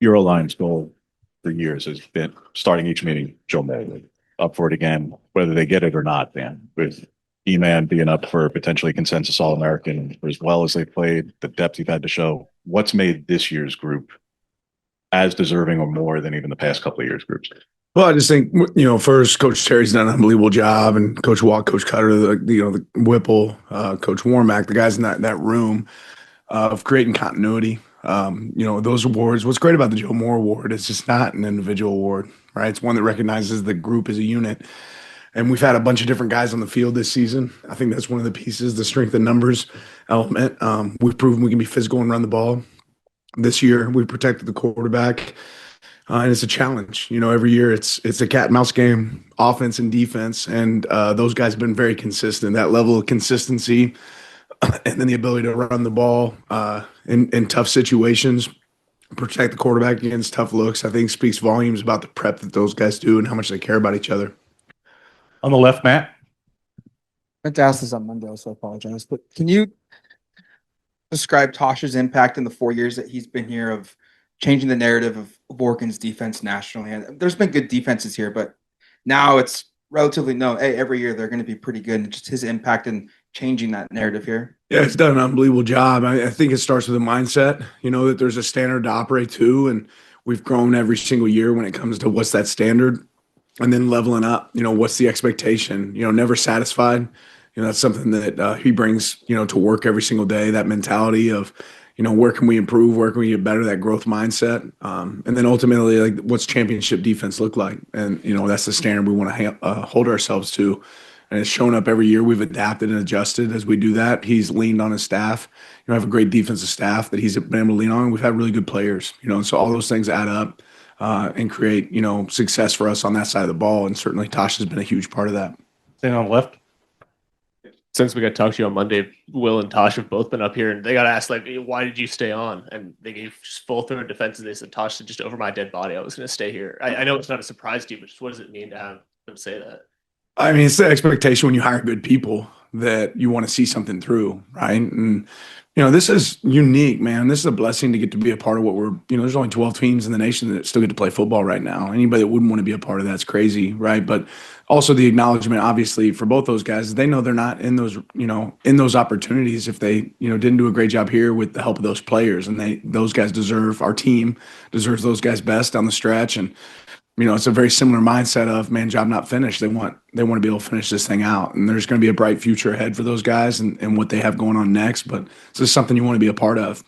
Your Alliance goal for years has been starting each meeting, Joe May, up for it again, whether they get it or not, man. With E-Man being up for potentially consensus All-American as well as they played, the depth you've had to show. What's made this year's group as deserving or more than even the past couple of years' groups? Well, I just think first, Coach Terry's done an unbelievable job, and Coach Watt, Coach Cutter, the Whipple, Coach Warmack, the guys in that room of creating continuity. Those awards. What's great about the Joe Moore Award is it's not an individual award, right? It's one that recognizes the group as a unit. And we've had a bunch of different guys on the field this season. I think that's one of the pieces, the strength in numbers element. We've proven we can be physical and run the ball. This year, we protected the quarterback. And it's a challenge. Every year it's a cat and mouse game, offense and defense, and those guys have been very consistent. That level of consistency, and then the ability to run the ball in tough situations, protect the quarterback against tough looks, I think speaks volumes about the prep that those guys do and how much they care about each other. On the left, Matt. I meant to ask this on Monday, so I apologize. But can you describe Tosh's impact in the 4 years that he's been here of changing the narrative of Oregon's defense nationally? And there's been good defenses here, but now it's relatively known. Hey, every year they're going to be pretty good. And just his impact in changing that narrative here. Yeah, it's done an unbelievable job. I think it starts with a mindset, that there's a standard to operate to, and we've grown every single year when it comes to what's that standard, and then leveling up. What's the expectation? Never satisfied. That's something that he brings, to work every single day. That mentality of, where can we improve? Where can we get better? That growth mindset. And then ultimately, like, what's championship defense look like? And, that's the standard we want to hold ourselves to. And it's shown up every year. We've adapted and adjusted as we do that. He's leaned on his staff. I have a great defensive staff that he's been able to lean on. We've had really good players, and so all those things add up and create, success for us on that side of the ball. And certainly Tosh has been a huge part of that. Staying on the left. Since we got to talk to you on Monday, Will and Tosh have both been up here, and they got asked, like, why did you stay on? And they gave just full throw defense, and they said, Tosh said, just over my dead body, I was going to stay here. I know it's not a surprise to you, but just what does it mean to have them say that? I mean, it's the expectation when you hire good people that you want to see something through, right? And, this is unique, man. This is a blessing to get to be a part of what we're, there's only 12 teams in the nation that still get to play football right now. Anybody that wouldn't want to be a part of that's crazy, right? But also the acknowledgement, obviously, for both those guys, they know they're not in those, in those opportunities if they, didn't do a great job here with the help of those players. And those guys deserve, our team deserves those guys best down the stretch. And, it's a very similar mindset of, man, job not finished. They want to be able to finish this thing out. And there's going to be a bright future ahead for those guys and what they have going on next. But this is something you want to be a part of.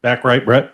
Back right, Brett.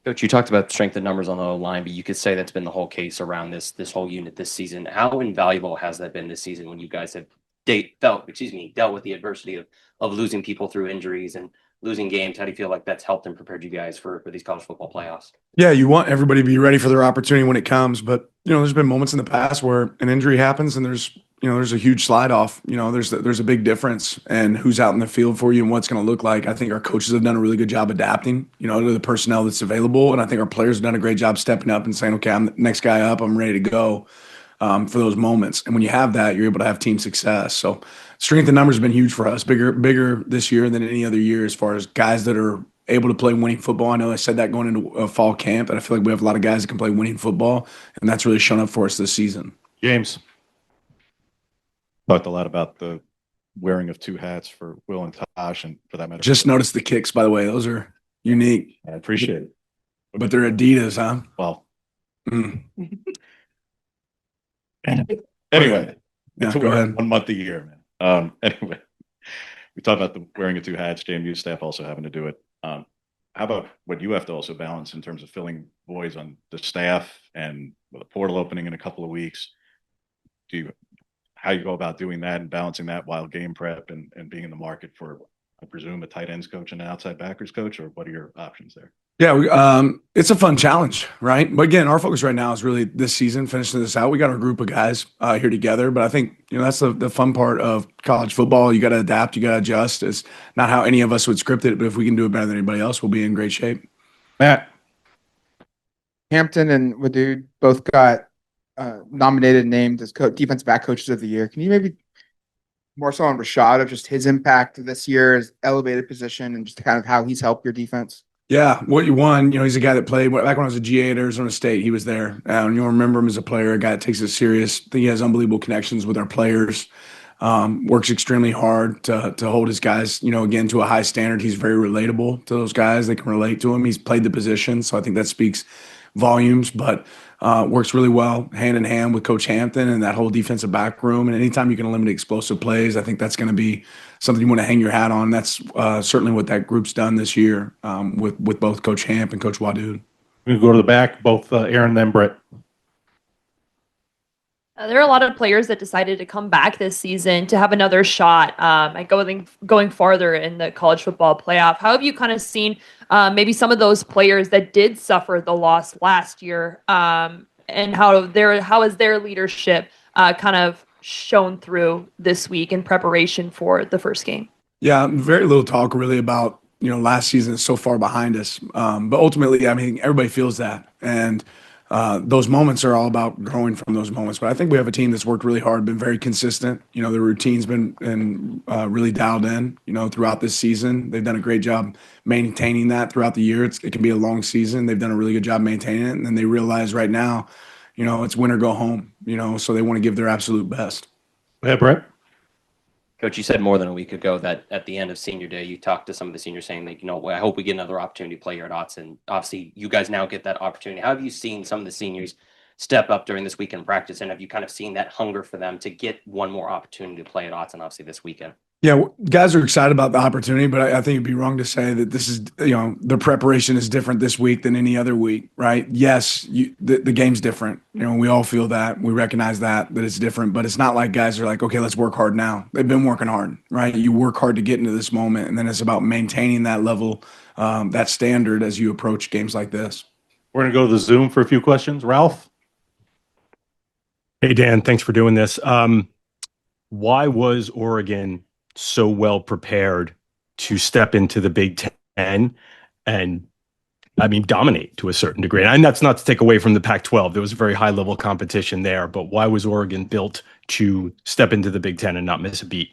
Coach, you talked about strength and numbers on the line, but you could say that's been the whole case around this whole unit this season. How invaluable has that been this season when you guys have dealt with the adversity of losing people through injuries and losing games? How do you feel like that's helped and prepared you guys for these college football playoffs? Yeah, you want everybody to be ready for their opportunity when it comes. But, there's been moments in the past where an injury happens and there's a huge slide off. There's a big difference in who's out in the field for you and what's going to look like. I think our coaches have done a really good job adapting, to the personnel that's available. And I think our players have done a great job stepping up and saying, okay, I'm the next guy up. I'm ready to go for those moments. And when you have that, you're able to have team success. So strength and numbers have been huge for us, bigger this year than any other year as far as guys that are able to play winning football. I know I said that going into a fall camp, and I feel like we have a lot of guys that can play winning football, and that's really shown up for us this season. James. Talked a lot about the wearing of two hats for Will and Tosh, and for that matter. Just noticed the kicks, by the way. Those are unique. I appreciate it. But they're Adidas, huh? Well. Anyway. Yeah, go ahead. 1 month a year, man. Anyway, we talked about the wearing of two hats, JMU staff also having to do it. How about what you have to also balance in terms of filling voids on the staff and with a portal opening in a couple of weeks? How you go about doing that and balancing that while game prep and being in the market for, I presume, a tight ends coach and an outside backers coach, or what are your options there? Yeah, it's a fun challenge, right? But again, our focus right now is really this season, finishing this out. We got our group of guys here together, but I think that's the fun part of college football. You got to adapt, you got to adjust. It's not how any of us would script it, but if we can do it better than anybody else, we'll be in great shape. Matt. Hampton and Wadud both got nominated and named as defense back coaches of the year. Can you maybe more so on Rashad of just his impact this year, his elevated position, and just kind of how he's helped your defense? Yeah, what you won, he's a guy that played back when I was a GA at Arizona State. He was there. And you'll remember him as a player, a guy that takes it serious. I think he has unbelievable connections with our players. Works extremely hard to hold his guys, again, to a high standard. He's very relatable to those guys. They can relate to him. He's played the position, so I think that speaks volumes, but works really well hand in hand with Coach Hampton and that whole defensive back room. And anytime you can eliminate explosive plays, I think that's going to be something you want to hang your hat on. That's certainly what that group's done this year with both Coach Hamp and Coach Wadood. We're going to go to the back, both Aaron and then Brett. There are a lot of players that decided to come back this season to have another shot at going farther in the college football playoff. How have you kind of seen maybe some of those players that did suffer the loss last year, and how has their leadership kind of shown through this week in preparation for the first game? Yeah, very little talk really about last season is so far behind us, but ultimately, I mean, everybody feels that, and those moments are all about growing from those moments. But I think we have a team that's worked really hard, been very consistent. The routine's been really dialed in, throughout this season. They've done a great job maintaining that throughout the year. It can be a long season. They've done a really good job maintaining it. And then they realize right now, it's win or go home, so they want to give their absolute best. Go ahead, Brett. Coach, you said more than a week ago that at the end of senior day, you talked to some of the seniors saying that, I hope we get another opportunity to play here at Autzen. Obviously, you guys now get that opportunity. How have you seen some of the seniors step up during this weekend practice? And have you kind of seen that hunger for them to get one more opportunity to play at Autzen, obviously, this weekend? Yeah, guys are excited about the opportunity, but I think it'd be wrong to say that this is, the preparation is different this week than any other week, right? Yes, the game's different. We all feel that. We recognize that it's different, but it's not like guys are like, okay, let's work hard now. They've been working hard, right? You work hard to get into this moment, and then it's about maintaining that level, that standard as you approach games like this. We're going to go to the Zoom for a few questions. Ralph? Hey, Dan, thanks for doing this. Why was Oregon so well prepared to step into the Big Ten and, dominate to a certain degree? And that's not to take away from the Pac-12. There was a very high level competition there, but why was Oregon built to step into the Big Ten and not miss a beat?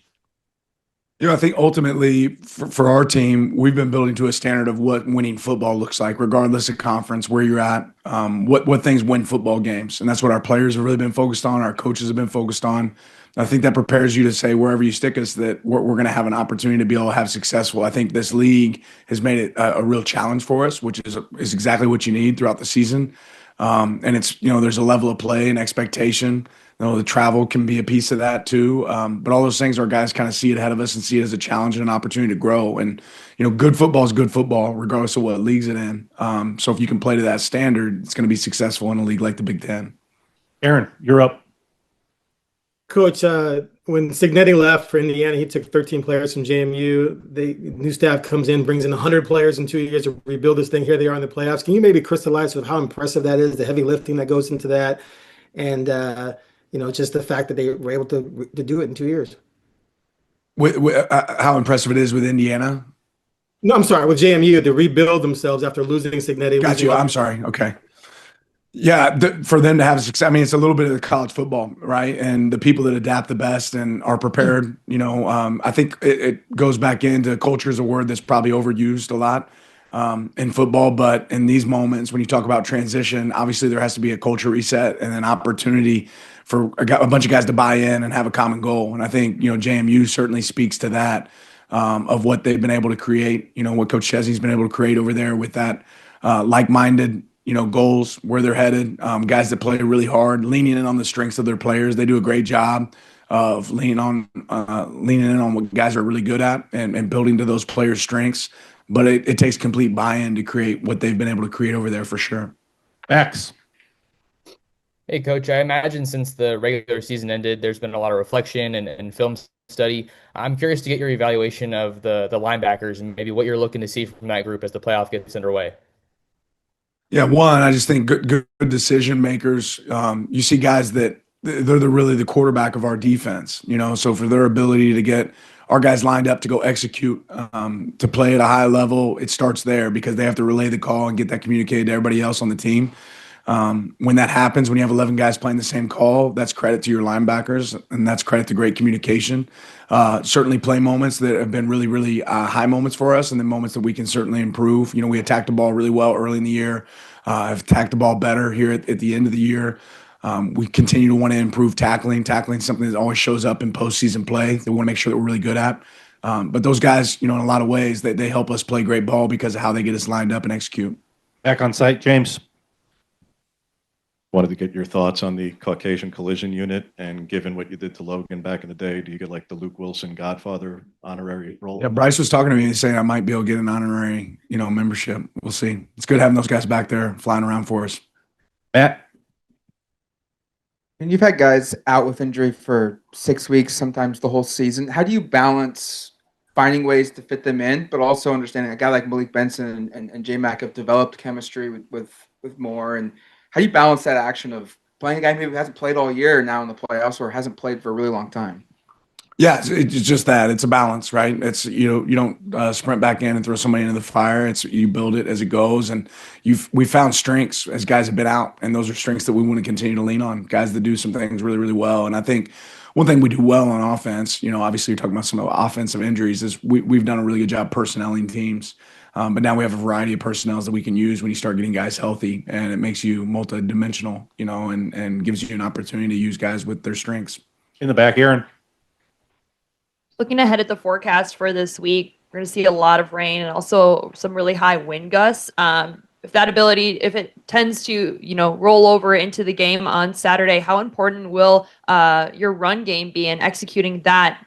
I think ultimately for our team, we've been building to a standard of what winning football looks like, regardless of conference, where you're at, what things win football games. And that's what our players have really been focused on. Our coaches have been focused on. I think that prepares you to say wherever you stick us that we're going to have an opportunity to be able to have successful. I think this league has made it a real challenge for us, which is exactly what you need throughout the season. And it's, there's a level of play and expectation. The travel can be a piece of that too. But all those things, our guys kind of see it ahead of us and see it as a challenge and an opportunity to grow. And, good football is good football, regardless of what leagues it in. So if you can play to that standard, it's going to be successful in a league like the Big Ten. Aaron, you're up. Coach, when Signetti left for Indiana, he took 13 players from JMU. The new staff comes in, brings in 100 players in 2 years to rebuild this thing. Here they are in the playoffs. Can you maybe crystallize with how impressive that is, the heavy lifting that goes into that, and just the fact that they were able to do it in 2 years? How impressive it is with Indiana? No, I'm sorry, with JMU to rebuild themselves after losing Signetti. Got you. I'm sorry. Okay. Yeah, for them to have success, it's a little bit of the college football, right? And the people that adapt the best and are prepared, I think it goes back into culture is a word that's probably overused a lot in football. But in these moments, when you talk about transition, obviously there has to be a culture reset and an opportunity for a bunch of guys to buy in and have a common goal. And I think, JMU certainly speaks to that of what they've been able to create, what Coach Chesney's been able to create over there with that like-minded goals, where they're headed, guys that play really hard, leaning in on the strengths of their players. They do a great job of leaning in on what guys are really good at and building to those players' strengths. But it takes complete buy-in to create what they've been able to create over there for sure. Max. Hey, Coach, I imagine since the regular season ended, there's been a lot of reflection and film study. I'm curious to get your evaluation of the linebackers and maybe what you're looking to see from that group as the playoff gets underway. Yeah, I just think good decision makers. You see guys that they're really the quarterback of our defense, so for their ability to get our guys lined up to go execute, to play at a high level, it starts there because they have to relay the call and get that communicated to everybody else on the team. When that happens, when you have 11 guys playing the same call, that's credit to your linebackers, and that's credit to great communication. Certainly play moments that have been really, really high moments for us, and then moments that we can certainly improve. We attacked the ball really well early in the year. Have attacked the ball better here at the end of the year. We continue to want to improve tackling. Tackling is something that always shows up in postseason play that we want to make sure that we're really good at. But those guys, in a lot of ways, they help us play great ball because of how they get us lined up and execute. Back on site, James. Wanted to get your thoughts on the Caucasian collision unit, and given what you did to Logan back in the day, do you get like the Luke Wilson Godfather honorary role? Yeah, Bryce was talking to me saying I might be able to get an honorary, membership. We'll see. It's good having those guys back there flying around for us. Matt. And you've had guys out with injury for 6 weeks, sometimes the whole season. How do you balance finding ways to fit them in, but also understanding a guy like Malik Benson and J Mac have developed chemistry with more? And how do you balance that action of playing a guy who hasn't played all year now in the playoffs or hasn't played for a really long time? Yeah, it's just that. It's a balance, right? It's you don't sprint back in and throw somebody into the fire. It's you build it as it goes, and we found strengths as guys have been out, and those are strengths that we want to continue to lean on. Guys that do some things really, really well, and I think one thing we do well on offense, obviously you're talking about some of the offensive injuries, is we've done a really good job personnelling teams. But now we have a variety of personnels that we can use when you start getting guys healthy, and it makes you multidimensional, and gives you an opportunity to use guys with their strengths. In the back, Aaron. Looking ahead at the forecast for this week, we're going to see a lot of rain and also some really high wind gusts. If it tends to, roll over into the game on Saturday, how important will your run game be in executing that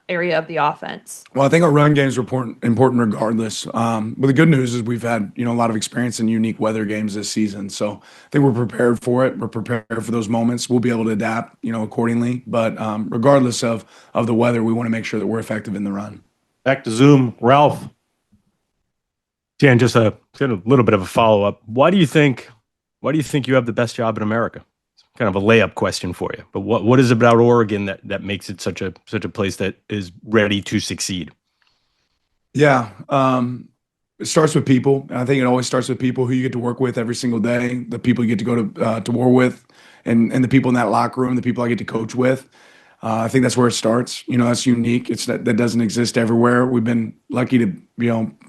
area of the offense? Well, I think our run game is important regardless. But the good news is we've had, a lot of experience in unique weather games this season. So I think we're prepared for it. We're prepared for those moments. We'll be able to adapt, accordingly. But regardless of the weather, we want to make sure that we're effective in the run. Back to Zoom, Ralph. Dan, just a little bit of a follow-up. Why do you think you have the best job in America? It's kind of a layup question for you. But what is it about Oregon that makes it such a place that is ready to succeed? Yeah. It starts with people. And I think it always starts with people who you get to work with every single day, the people you get to go to war with, and the people in that locker room, the people I get to coach with. I think that's where it starts. That's unique. That doesn't exist everywhere. We've been lucky to,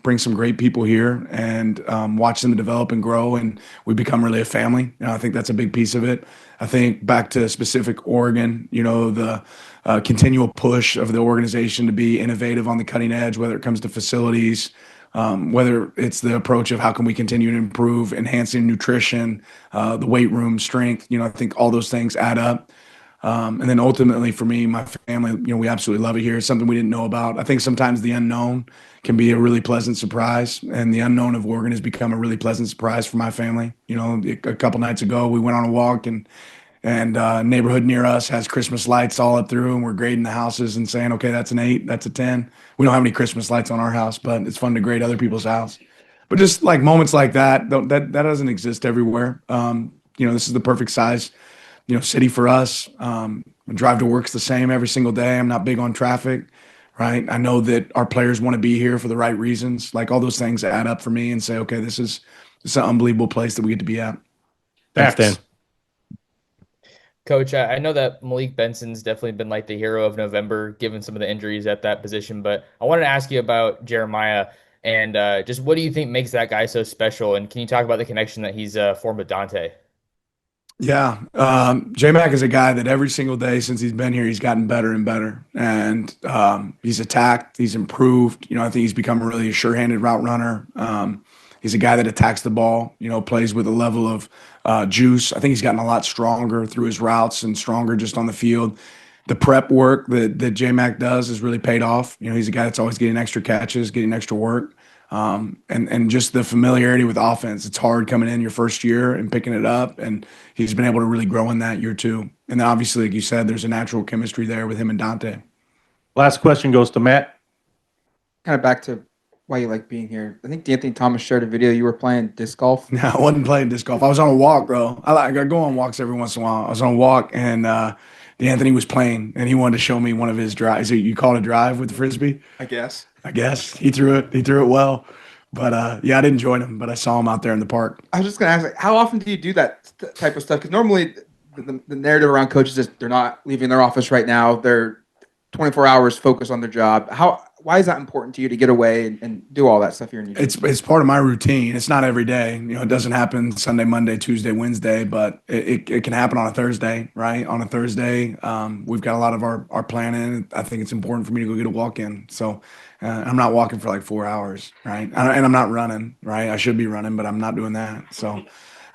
bring some great people here and watch them develop and grow, and we become really a family. I think that's a big piece of it. I think back to specific Oregon, the continual push of the organization to be innovative on the cutting edge, whether it comes to facilities, whether it's the approach of how can we continue to improve, enhancing nutrition, the weight room strength. I think all those things add up. And then ultimately for me, my family, we absolutely love it here. It's something we didn't know about. I think sometimes the unknown can be a really pleasant surprise, and the unknown of Oregon has become a really pleasant surprise for my family. A couple nights ago, we went on a walk, and neighborhood near us has Christmas lights all up through, and we're grading the houses and saying, okay, that's an 8, that's a 10. We don't have any Christmas lights on our house, but it's fun to grade other people's house. But just like moments like that doesn't exist everywhere. This is the perfect size city for us. Drive to work's the same every single day. I'm not big on traffic, right? I know that our players want to be here for the right reasons. Like all those things add up for me and say, okay, this is an unbelievable place that we get to be at. Thanks, Dan. Coach, I know that Malik Benson's definitely been like the hero of November, given some of the injuries at that position. But I wanted to ask you about Jeremiah and just what do you think makes that guy so special? And can you talk about the connection that he's formed with Dante? Yeah. J-Mac is a guy that every single day since he's been here, he's gotten better and better. And he's attacked, he's improved. I think he's become a really sure-handed route runner. He's a guy that attacks the ball, plays with a level of juice. I think he's gotten a lot stronger through his routes and stronger just on the field. The prep work that J-Mac does has really paid off. He's a guy that's always getting extra catches, getting extra work. And just the familiarity with offense. It's hard coming in your first year and picking it up, and he's been able to really grow in that year too. And then obviously, like you said, there's a natural chemistry there with him and Dante. Last question goes to Matt. Kind of back to why you like being here. I think D'Anthony Thomas shared a video. You were playing disc golf. No, I wasn't playing disc golf. I was on a walk, bro. I go on walks every once in a while. I was on a walk, and D'Anthony was playing, and he wanted to show me one of his drives. You call it a drive with the Frisbee? I guess. He threw it. He threw it well. But yeah, I didn't join them, but I saw them out there in the park. I was just gonna ask, like, how often do you do that type of stuff? Because normally the narrative around coaches is they're not leaving their office right now. They're 24 hours focused on their job. Why is that important to you to get away and do all that stuff here in New Jersey? It's part of my routine. It's not every day. It doesn't happen Sunday, Monday, Tuesday, Wednesday, but it can happen on a Thursday, right? On a Thursday, we've got a lot of our planning. I think it's important for me to go get a walk in. So I'm not walking for like 4 hours, right? And I'm not running, right? I should be running, but I'm not doing that. So.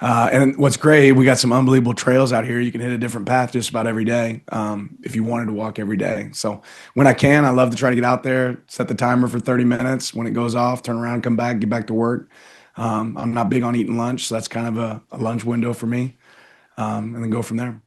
And what's great, we got some unbelievable trails out here. You can hit a different path just about every day if you wanted to walk every day. So when I can, I love to try to get out there, set the timer for 30 minutes. When it goes off, turn around, come back, get back to work. I'm not big on eating lunch, so that's kind of a lunch window for me, and then go from there.